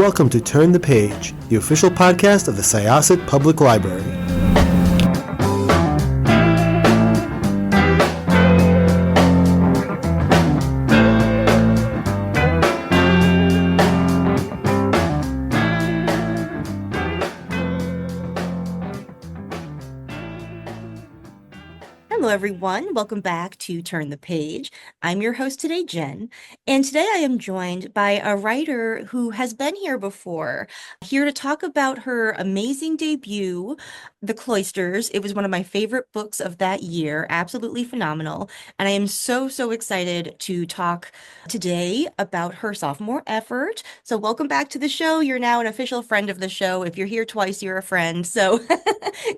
welcome to Turn the Page, the official podcast of the Syosset Public Library. Hello, everyone. Welcome back to Turn the Page. I'm your host today, Jen, and today I am joined by a writer who has been here before, here to talk about her amazing debut, The Cloisters. It was one of my favorite books of that year, absolutely phenomenal, and I am so excited to talk today about her sophomore effort. So welcome back to the show. You're now an official friend of the show. If you're here twice, you're a friend. So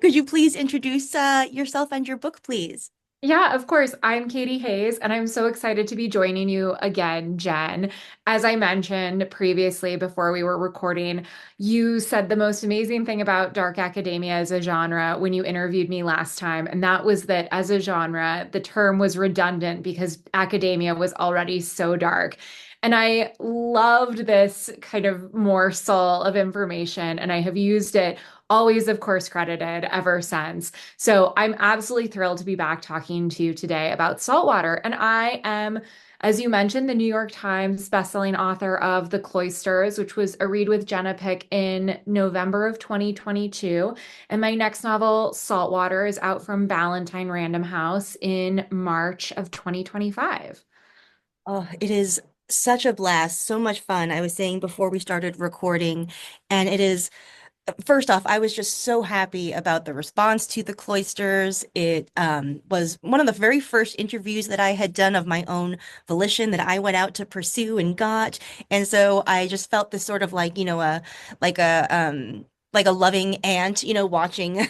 could you please introduce yourself and your book, please? Yeah, of course. I'm Katy Hays, and I'm so excited to be joining you again, Jen. As I mentioned previously before we were recording, you said the most amazing thing about dark academia as a genre when you interviewed me last time, and that was that as a genre, the term was redundant because academia was already so dark. And I loved this kind of morsel of information, and I have used it always, of course, credited ever since. So I'm absolutely thrilled to be back talking to you today about saltwater. And I am, as you mentioned, the New York Times bestselling author of The Cloisters, which was a read with Jenna Pick in November of 2022. And my next novel, Saltwater, is out from Ballantine Random House in March of 2025. Oh, it is such a blast, so much fun. I was saying before we started recording, and it is, first off, I was just so happy about the response to the Cloisters. It was one of the very first interviews that I had done of my own volition that I went out to pursue and got. And so I just felt this sort of like a loving aunt, watching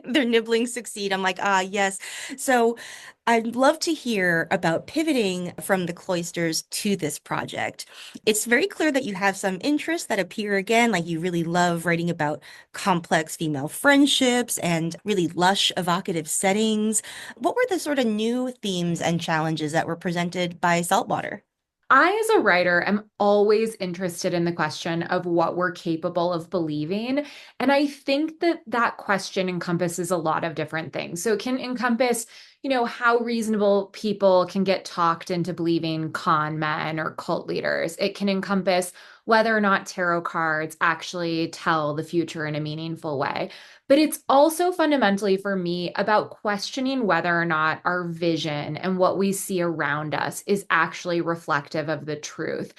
their nibblings succeed. I'm like, ah, yes. So I'd love to hear about pivoting from the Cloisters to this project. It's very clear that you have some interests that appear again, like you really love writing about complex female friendships and really lush, evocative settings. What were the sort of new themes and challenges that were presented by Saltwater? I, as a writer, am always interested in the question of what we're capable of believing. And I think that that question encompasses a lot of different things. So it can encompass, how reasonable people can get talked into believing con men or cult leaders. It can encompass whether or not tarot cards actually tell the future in a meaningful way. But it's also fundamentally for me about questioning whether or not our vision and what we see around us is actually reflective of the truth.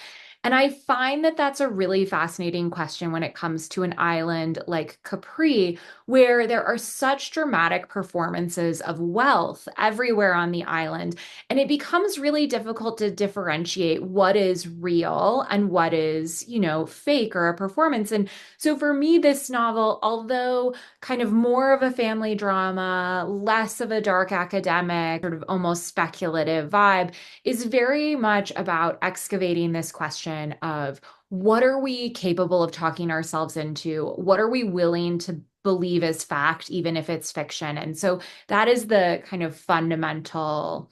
And I find that that's a really fascinating question when it comes to an island like Capri, where there are such dramatic performances of wealth everywhere on the island. And it becomes really difficult to differentiate what is real and what is, fake or a performance. And so for me, this novel, although kind of more of a family drama, less of a dark academic, sort of almost speculative vibe, is very much about excavating this question of what are we capable of talking ourselves into? What are we willing to believe as fact, even if it's fiction? And so that is the kind of fundamental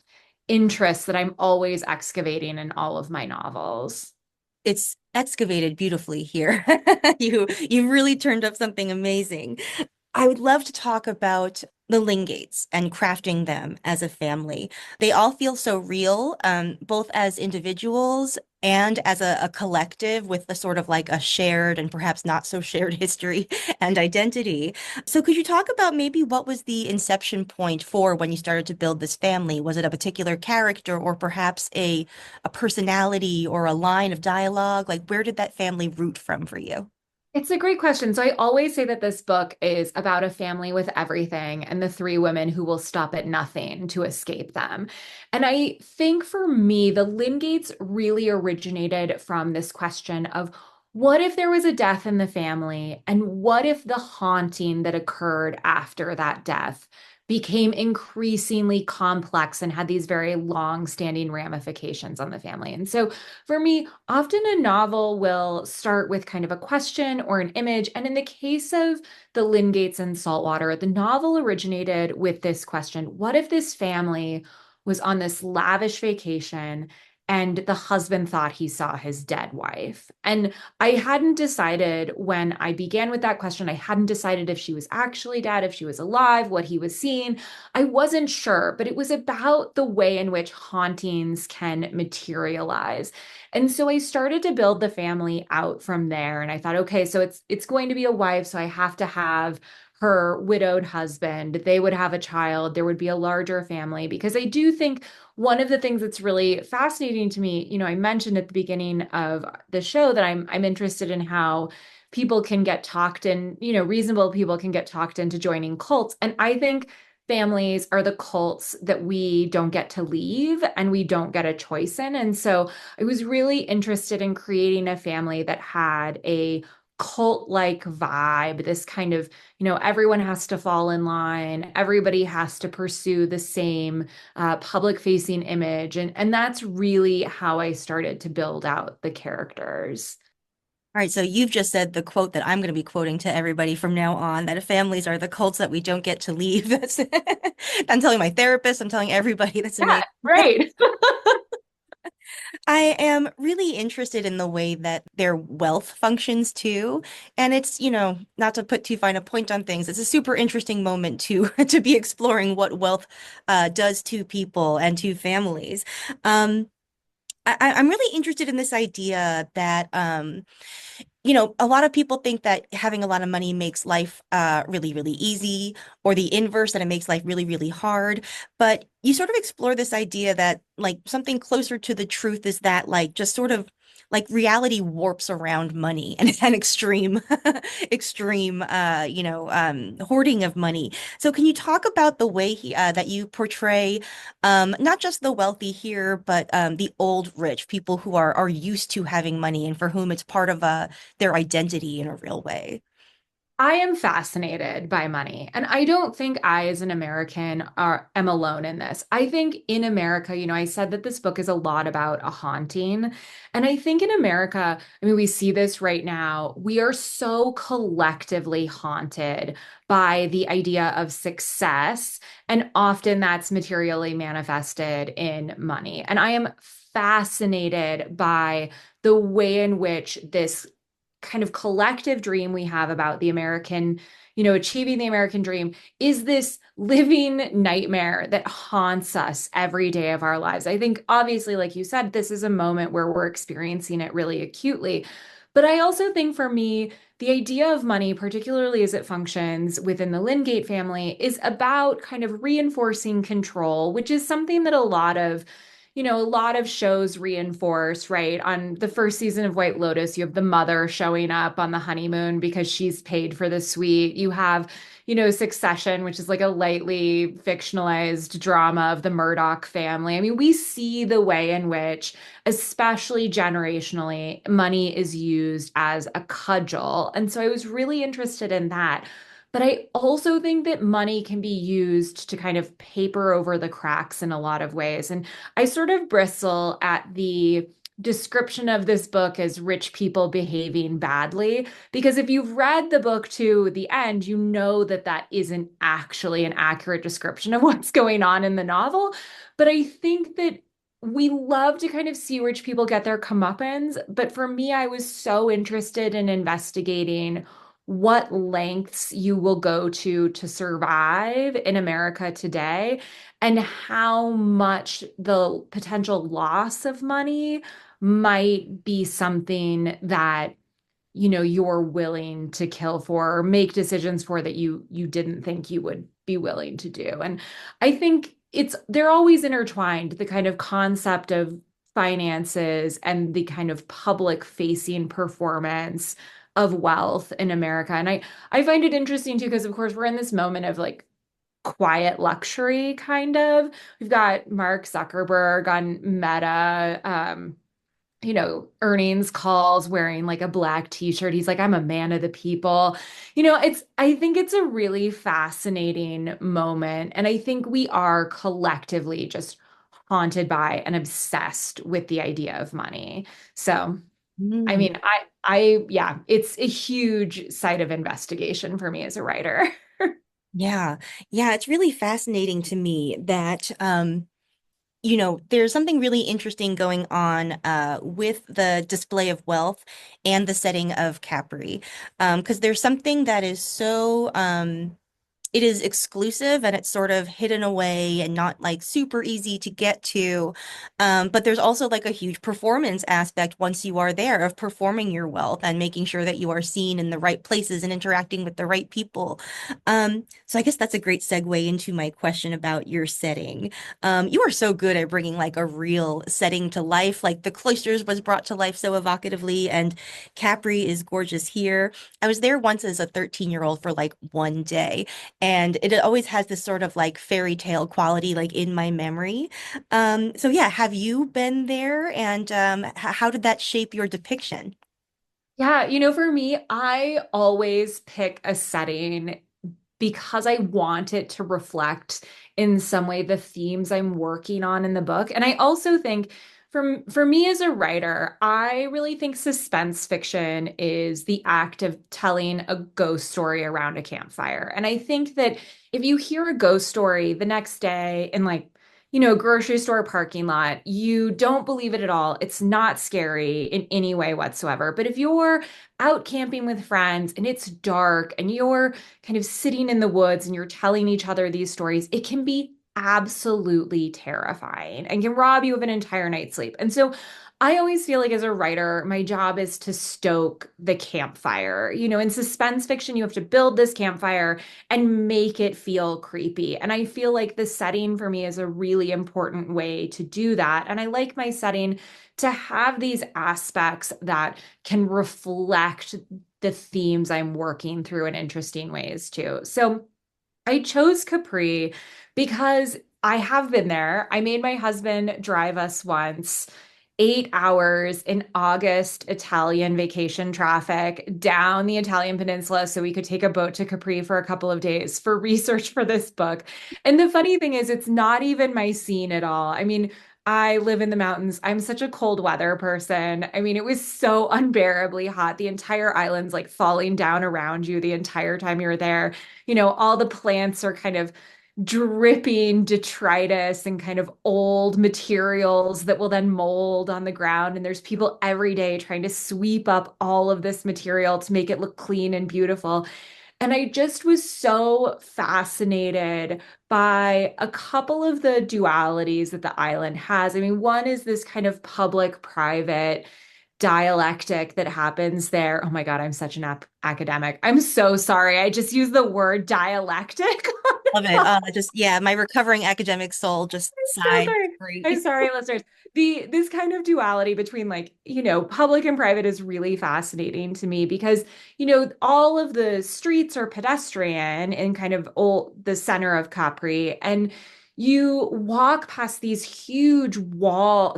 interest that I'm always excavating in all of my novels. It's excavated beautifully here. You really turned up something amazing. I would love to talk about the Lingates and crafting them as a family. They all feel so real, both as individuals and as a collective with a sort of like a shared and perhaps not so shared history and identity. So could you talk about maybe what was the inception point for when you started to build this family? Was it a particular character or perhaps a personality or a line of dialogue? Like where did that family root from for you? It's a great question. So I always say that this book is about a family with everything and the three women who will stop at nothing to escape them. And I think for me, the Lingates really originated from this question of what if there was a death in the family, and what if the haunting that occurred after that death became increasingly complex and had these very long-standing ramifications on the family. And so for me, often a novel will start with kind of a question or an image. And in the case of the Lingates and Saltwater, the novel originated with this question: what if this family was on this lavish vacation and the husband thought he saw his dead wife. And I hadn't decided when I began with that question, I hadn't decided if she was actually dead, if she was alive, what he was seeing. I wasn't sure, but it was about the way in which hauntings can materialize. And so I started to build the family out from there. And I thought, okay, so it's going to be a wife, so I have to have her widowed husband. They would have a child. There would be a larger family because I do think one of the things that's really fascinating to me, I mentioned at the beginning of the show that I'm interested in how people can get talked in, reasonable people can get talked into joining cults. And I think families are the cults that we don't get to leave and we don't get a choice in. And so I was really interested in creating a family that had a cult-like vibe, this kind of, everyone has to fall in line, everybody has to pursue the same public-facing image. And that's really how I started to build out the characters. All right, so you've just said the quote that I'm going to be quoting to everybody from now on, that families are the cults that we don't get to leave. That's I'm telling my therapist, I'm telling everybody. That's Yeah, amazing. right. I am really interested in the way that their wealth functions too. And it's, not to put too fine a point on things, it's a super interesting moment to to be exploring what wealth does to people and to families. Um, I'm really interested in this idea that a lot of people think that having a lot of money makes life really, really easy, or the inverse, that it makes life really, really hard. But you sort of explore this idea that like something closer to the truth is that like just sort of like reality warps around money and an extreme, extreme, hoarding of money. So can you talk about the way that you portray not just the wealthy here, but the old rich, people who are used to having money and for whom it's part of their identity in a real way? I am fascinated by money. And I don't think I, as an American, am alone in this. I think in America, I said that this book is a lot about a haunting. And I think in America, I mean, we see this right now. We are so collectively haunted by the idea of success. And often that's materially manifested in money. And I am fascinated by the way in which this kind of collective dream we have about the American, achieving the American dream is this living nightmare that haunts us every day of our lives. I think, obviously, like you said, this is a moment where we're experiencing it really acutely. But I also think for me, the idea of money, particularly as it functions within the Lingate family, is about kind of reinforcing control, which is something that a lot of shows reinforce, right? On the first season of White Lotus, you have the mother showing up on the honeymoon because she's paid for the suite. You have, Succession, which is like a lightly fictionalized drama of the Murdoch family. I mean, we see the way in which, especially generationally, money is used as a cudgel. And so I was really interested in that. But I also think that money can be used to kind of paper over the cracks in a lot of ways. And I sort of bristle at the description of this book as rich people behaving badly, because if you've read the book to the end, you know that that isn't actually an accurate description of what's going on in the novel. But I think that we love to kind of see rich people get their comeuppance. But for me, I was so interested in investigating what lengths you will go to survive in America today, and how much the potential loss of money might be something that you're willing to kill for or make decisions for that you didn't think you would be willing to do. And I think they're always intertwined, the kind of concept of finances and the kind of public facing performance of wealth in America. And I find it interesting too, because of course we're in this moment of like quiet luxury kind of. We've got Mark Zuckerberg on Meta, earnings calls wearing like a black t-shirt. He's like, I'm a man of the people. I think it's a really fascinating moment. And I think we are collectively just haunted by and obsessed with the idea of money. So, I Mm. mean, yeah, it's a huge site of investigation for me as a writer. Yeah. Yeah, it's really fascinating to me that there's something really interesting going on with the display of wealth and the setting of Capri. Because there's something that is so it is exclusive and it's sort of hidden away and not like super easy to get to. But there's also like a huge performance aspect once you are there of performing your wealth and making sure that you are seen in the right places and interacting with the right people. So I guess that's a great segue into my question about your setting. You are so good at bringing like a real setting to life. Like the cloisters was brought to life so evocatively, and Capri is gorgeous here. I was there once as a 13-year-old for like one day. And it always has this sort of like fairy tale quality, like in my memory. So yeah, have you been there? And how did that shape your depiction? Yeah, for me, I always pick a setting because I want it to reflect in some way the themes I'm working on in the book. And I also think for me as a writer, I really think suspense fiction is the act of telling a ghost story around a campfire. And I think that if you hear a ghost story the next day in like grocery store parking lot, you don't believe it at all. It's not scary in any way whatsoever. But if you're out camping with friends and it's dark and you're kind of sitting in the woods and you're telling each other these stories, it can be absolutely terrifying and can rob you of an entire night's sleep. And so I always feel like as a writer, my job is to stoke the campfire. In suspense fiction, you have to build this campfire and make it feel creepy. And I feel like the setting for me is a really important way to do that. And I like my setting to have these aspects that can reflect the themes I'm working through in interesting ways too. So I chose Capri because I have been there. I made my husband drive us once. 8 hours in August Italian vacation traffic down the Italian peninsula so we could take a boat to Capri for a couple of days for research for this book. And the funny thing is, it's not even my scene at all. I mean, I live in the mountains. I'm such a cold weather person. I mean, it was so unbearably hot. The entire island's like falling down around you the entire time you're there. All the plants are kind of dripping detritus and kind of old materials that will then mold on the ground. And there's people every day trying to sweep up all of this material to make it look clean and beautiful. And I just was so fascinated by a couple of the dualities that the island has. I mean, one is this kind of public private dialectic that happens there. Oh my God, I'm such an academic. I'm so sorry. I just used the word dialectic. Love it. Just yeah, my recovering academic soul just So sighed. sorry. I'm Great. sorry, listeners. This kind of duality between like, public and private is really fascinating to me because, all of the streets are pedestrian in kind of the center of Capri. And you walk past these huge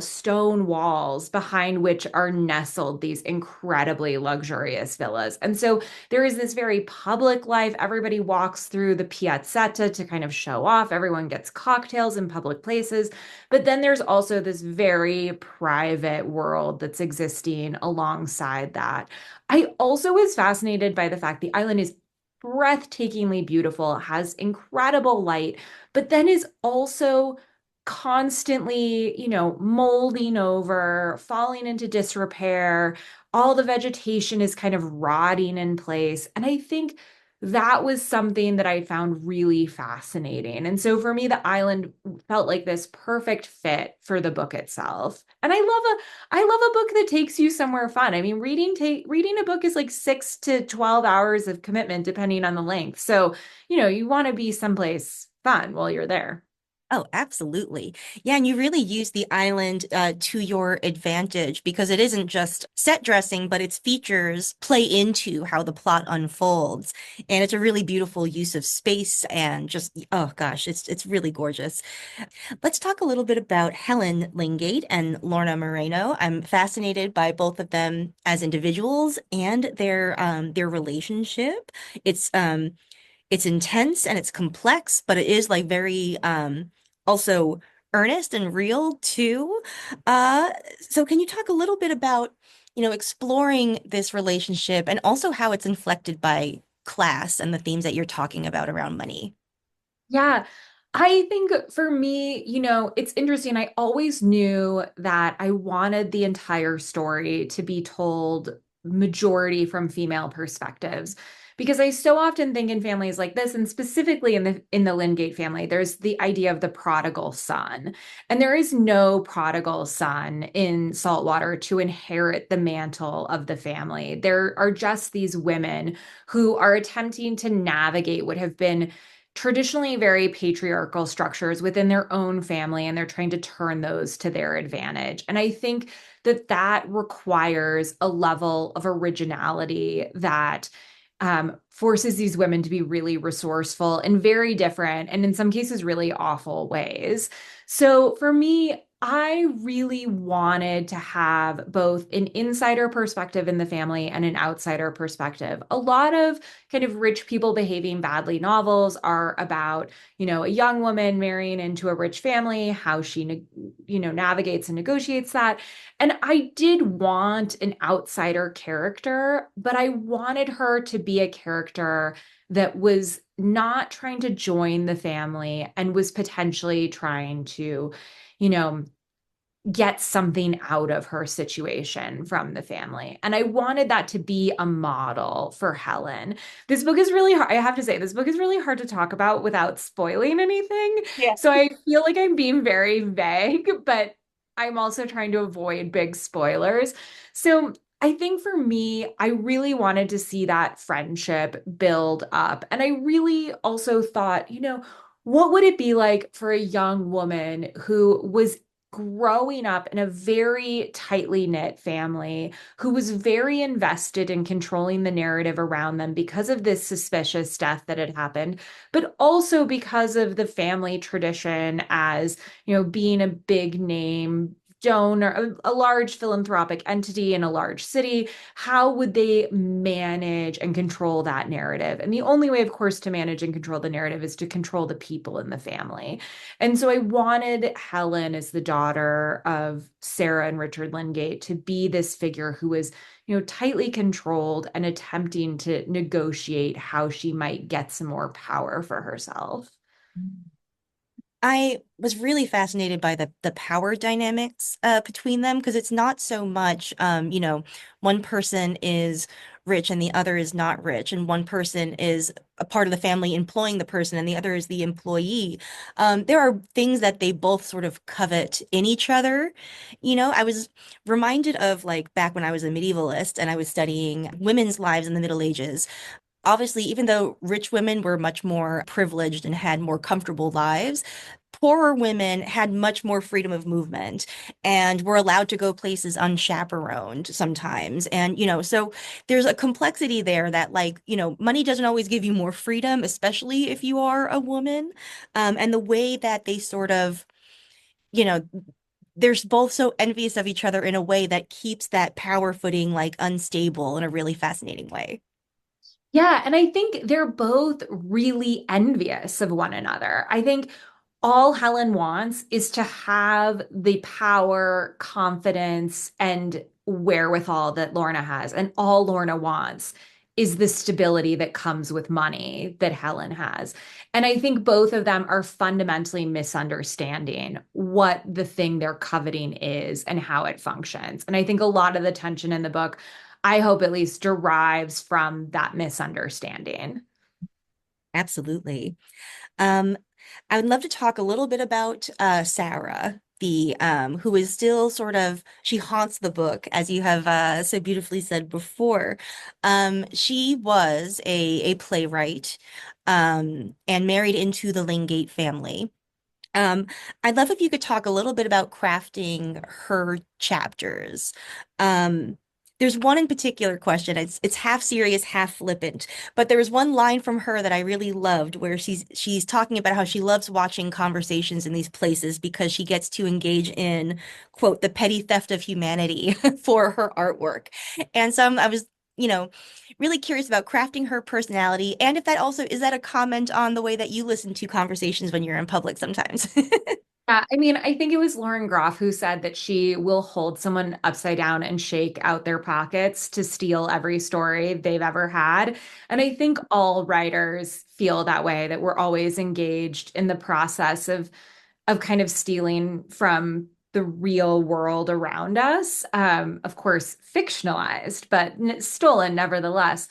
stone walls behind which are nestled these incredibly luxurious villas. And so there is this very public life. Everybody walks through the piazzetta to kind of show off. Everyone gets cocktails in public places. But then there's also this very private world that's existing alongside that. I also was fascinated by the fact the island is breathtakingly beautiful, has incredible light, but then is also constantly, molding over, falling into disrepair. All the vegetation is kind of rotting in place. And I think that was something that I found really fascinating. And so for me, the island felt like this perfect fit for the book itself. And I love a book that takes you somewhere fun. I mean, reading a book is like 6 to 12 hours of commitment depending on the length. So, you want to be someplace fun while you're there. Oh, absolutely. Yeah, and you really use the island to your advantage because it isn't just set dressing, but its features play into how the plot unfolds. And it's a really beautiful use of space and just, oh gosh, it's really gorgeous. Let's talk a little bit about Helen Lingate and Lorna Moreno. I'm fascinated by both of them as individuals and their relationship. It's it's intense and it's complex, but it is like very also earnest and real too. Uh so can you talk a little bit about, exploring this relationship and also how it's inflected by class and the themes that you're talking about around money? Yeah. I think for me, it's interesting. I always knew that I wanted the entire story to be told majority from female perspectives because I so often think in families like this, and specifically in the Lingate family, there's the idea of the prodigal son. And there is no prodigal son in Saltwater to inherit the mantle of the family. There are just these women who are attempting to navigate what have been traditionally very patriarchal structures within their own family, and they're trying to turn those to their advantage. And I think that that requires a level of originality that forces these women to be really resourceful in very different and in some cases really awful ways. So for me, I really wanted to have both an insider perspective in the family and an outsider perspective. A lot of kind of rich people behaving badly novels are about, a young woman marrying into a rich family, how she, navigates and negotiates that. And I did want an outsider character, but I wanted her to be a character that was not trying to join the family and was potentially trying to, you know, get something out of her situation from the family. And I wanted that to be a model for Helen. This book is really hard. I have to say, this book is really hard to talk about without spoiling anything. Yeah. So I feel like I'm being very vague, but I'm also trying to avoid big spoilers. So I think for me, I really wanted to see that friendship build up. And I really also thought, what would it be like for a young woman who was growing up in a very tightly knit family who was very invested in controlling the narrative around them because of this suspicious death that had happened, but also because of the family tradition as, being a big name donor, a large philanthropic entity in a large city. How would they manage and control that narrative? And the only way, of course, to manage and control the narrative is to control the people in the family. And so I wanted Helen, as the daughter of Sarah and Richard Lingate, to be this figure who was, tightly controlled and attempting to negotiate how she might get some more power for herself. I was really fascinated by the power dynamics between them because it's not so much one person is rich and the other is not rich, and one person is a part of the family employing the person and the other is the employee. There are things that they both sort of covet in each other. I was reminded of like back when I was a medievalist and I was studying women's lives in the Middle Ages. Obviously, even though rich women were much more privileged and had more comfortable lives, poorer women had much more freedom of movement and were allowed to go places unchaperoned sometimes. And, so there's a complexity there that, like, money doesn't always give you more freedom, especially if you are a woman. And the way that they sort of, you know, they're both so envious of each other in a way that keeps that power footing like unstable in a really fascinating way. Yeah, and I think they're both really envious of one another. I think all Helen wants is to have the power, confidence, and wherewithal that Lorna has. And all Lorna wants is the stability that comes with money that Helen has. And I think both of them are fundamentally misunderstanding what the thing they're coveting is and how it functions. And I think a lot of the tension in the book, I hope at least, derives from that misunderstanding. Absolutely. Um, I would love to talk a little bit about Sarah, the who is still sort of she haunts the book, as you have so beautifully said before. She was a playwright and married into the Lingate family. Um, I'd love if you could talk a little bit about crafting her chapters. Um, there's one in particular question. It's half serious, half flippant, but there was one line from her that I really loved where she's talking about how she loves watching conversations in these places because she gets to engage in, quote, the petty theft of humanity for her artwork. And so I was, you know, really curious about crafting her personality and if that also is that a comment on the way that you listen to conversations when you're in public sometimes. Yeah, I mean, I think it was Lauren Groff who said that she will hold someone upside down and shake out their pockets to steal every story they've ever had. And I think all writers feel that way, that we're always engaged in the process of kind of stealing from the real world around us. Of course, fictionalized, but stolen nevertheless.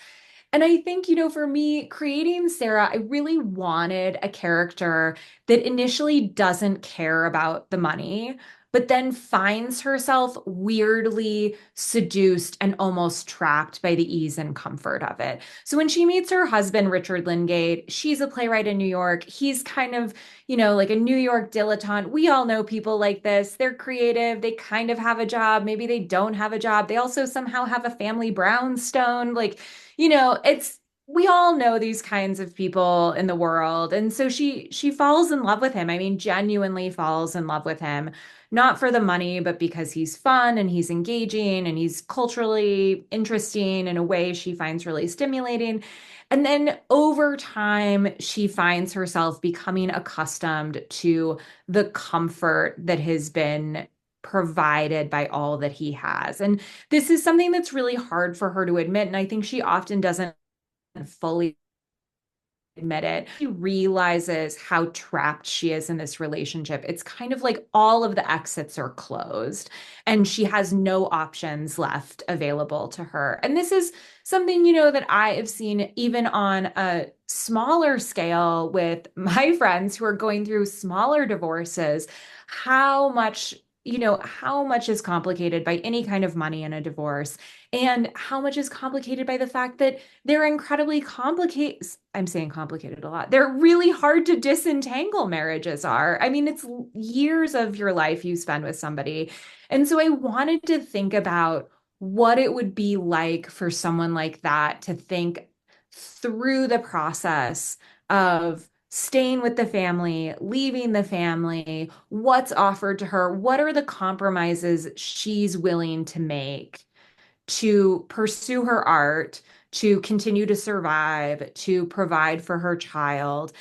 And I think, for me, creating Sarah, I really wanted a character that initially doesn't care about the money, but then finds herself weirdly seduced and almost trapped by the ease and comfort of it. So when she meets her husband, Richard Lingate, she's a playwright in New York. He's kind of, like a New York dilettante. We all know people like this. They're creative. They kind of have a job. Maybe they don't have a job. They also somehow have a family brownstone. Like, it's we all know these kinds of people in the world. And so she falls in love with him. I mean, genuinely falls in love with him, not for the money, but because he's fun and he's engaging and he's culturally interesting in a way she finds really stimulating. And then over time, she finds herself becoming accustomed to the comfort that has been provided by all that he has. And this is something that's really hard for her to admit. And I think she often doesn't fully admit it. She realizes how trapped she is in this relationship. It's kind of like all of the exits are closed and she has no options left available to her. And this is something, that I have seen even on a smaller scale with my friends who are going through smaller divorces, how much how much is complicated by any kind of money in a divorce, and how much is complicated by the fact that they're incredibly complicated. I'm saying complicated a lot. They're really hard to disentangle, marriages are. I mean, it's years of your life you spend with somebody. And so I wanted to think about what it would be like for someone like that to think through the process of staying with the family, leaving the family, what's offered to her, what are the compromises she's willing to make to pursue her art, to continue to survive, to provide for her child.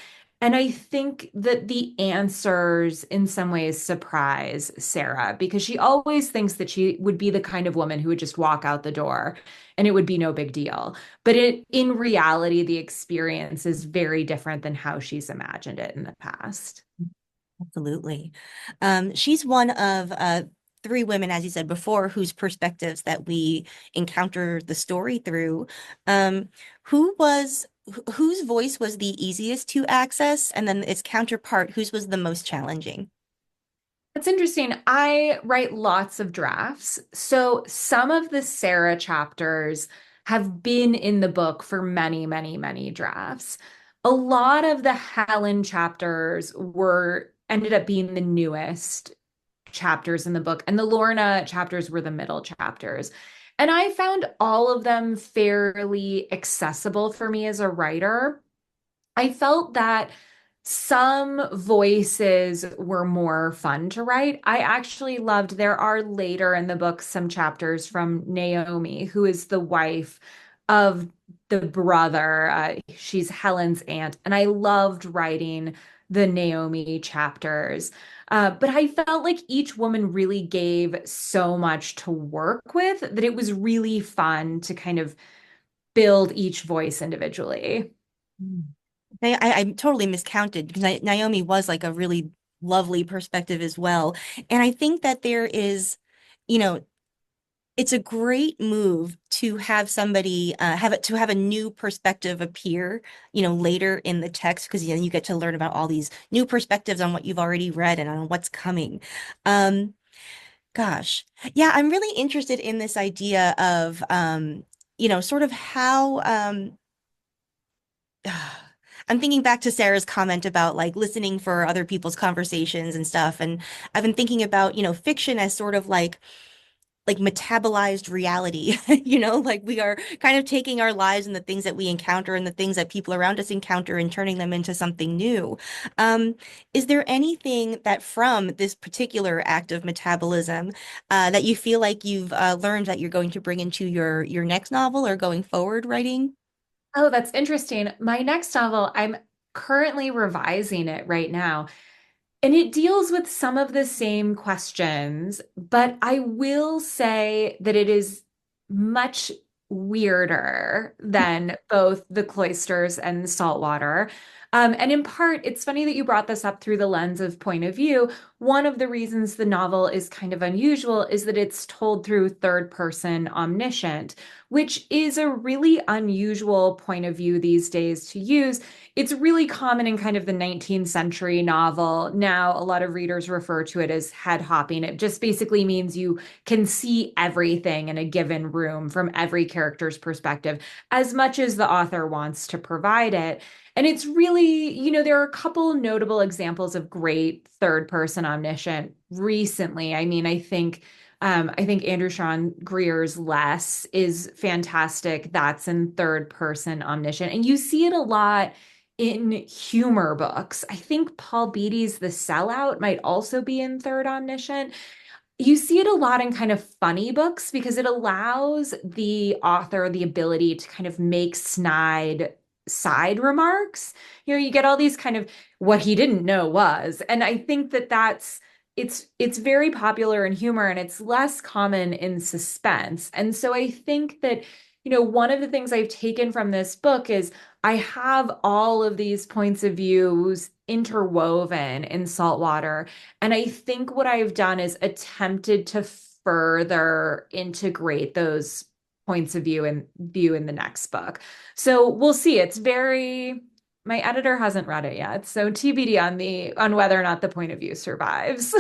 And I think that the answers in some ways surprise Sarah because she always thinks that she would be the kind of woman who would just walk out the door and it would be no big deal. But in reality, the experience is very different than how she's imagined it in the past. Absolutely. She's one of three women, as you said before, whose perspectives that we encounter the story through. Um, whose voice was the easiest to access, and then its counterpart, whose was the most challenging? That's interesting. I write lots of drafts. So some of the Sarah chapters have been in the book for many, many, many drafts. A lot of the Helen chapters were ended up being the newest chapters in the book, and the Lorna chapters were the middle chapters. And I found all of them fairly accessible for me as a writer. I felt that some voices were more fun to write. I actually loved, there are later in the book some chapters from Naomi, who is the wife of the brother. She's Helen's aunt. And I loved writing the Naomi chapters. But I felt like each woman really gave so much to work with that it was really fun to kind of build each voice individually. Mm. I totally miscounted because Naomi was like a really lovely perspective as well. And I think that there is, you know, it's a great move to have somebody have a new perspective appear, later in the text because you get to learn about all these new perspectives on what you've already read and on what's coming. Um, Gosh, yeah, I'm really interested in this idea of sort of how I'm thinking back to Sarah's comment about like listening for other people's conversations and stuff. And I've been thinking about, fiction as sort of like metabolized reality, like we are kind of taking our lives and the things that we encounter and the things that people around us encounter and turning them into something new. Um, is there anything that from this particular act of metabolism that you feel like you've learned that you're going to bring into your next novel or going forward writing? Oh, that's interesting. My next novel, I'm currently revising it right now. And it deals with some of the same questions, but I will say that it is much weirder than both The Cloisters and Saltwater. And in part, it's funny that you brought this up through the lens of point of view. One of the reasons the novel is kind of unusual is that it's told through third person omniscient, which is a really unusual point of view these days to use. It's really common in kind of the 19th century novel. Now, a lot of readers refer to it as head hopping. It just basically means you can see everything in a given room from every character's perspective, as much as the author wants to provide it. And it's really, there are a couple notable examples of great third person omniscient recently. I mean, I think Andrew Sean Greer's Less is fantastic. That's in third person omniscient. And you see it a lot in humor books. I think Paul Beatty's The Sellout might also be in third omniscient. You see it a lot in kind of funny books because it allows the author the ability to kind of make snide side remarks. You get all these kind of what he didn't know was. And I think that it's very popular in humor and it's less common in suspense. And so I think that, one of the things I've taken from this book is I have all of these points of views interwoven in Saltwater. And I think what I've done is attempted to further integrate those points of view in the next book. So we'll see. My editor hasn't read it yet, so TBD on whether or not the point of view survives.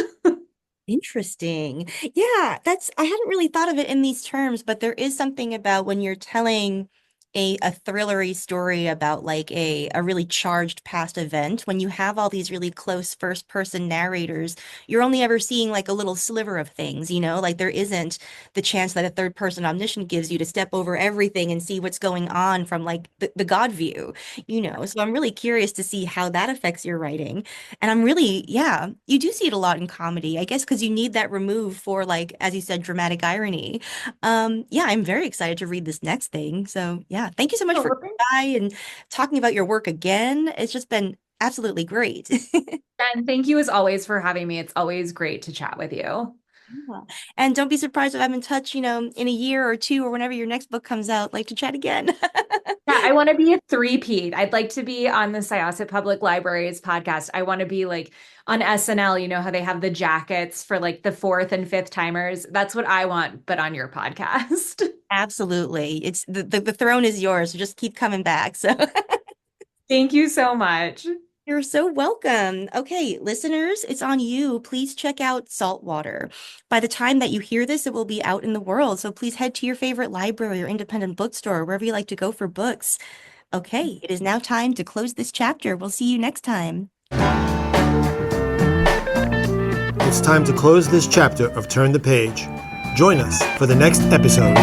Interesting. Yeah, I hadn't really thought of it in these terms, but there is something about when you're telling a thrillery story about like a really charged past event, when you have all these really close first person narrators, you're only ever seeing like a little sliver of things, like there isn't the chance that a third person omniscient gives you to step over everything and see what's going on from like the God view, So I'm really curious to see how that affects your writing. And yeah, you do see it a lot in comedy, I guess, because you need that remove for like, as you said, dramatic irony. Yeah, I'm very excited to read this next thing. So yeah, thank you so much for coming by and talking about your work again. It's just been absolutely great. And thank you as always for having me. It's always great to chat with you. Yeah. And don't be surprised if I'm in touch, in a year or two or whenever your next book comes out, like to chat again. Yeah, I want to be a three-peat. I'd like to be on the Syosset Public Libraries podcast. I want to be like on SNL, how they have the jackets for like the fourth and fifth timers. That's what I want, but on your podcast. Absolutely. It's the throne is yours. So just keep coming back. So Thank you so much. you're so welcome. Okay, listeners, it's on you. Please check out Saltwater. By the time that you hear this, it will be out in the world. So please head to your favorite library or independent bookstore, wherever you like to go for books. Okay, it is now time to close this chapter. We'll see you next time. It's time to close this chapter of Turn the Page. Join us for the next episode.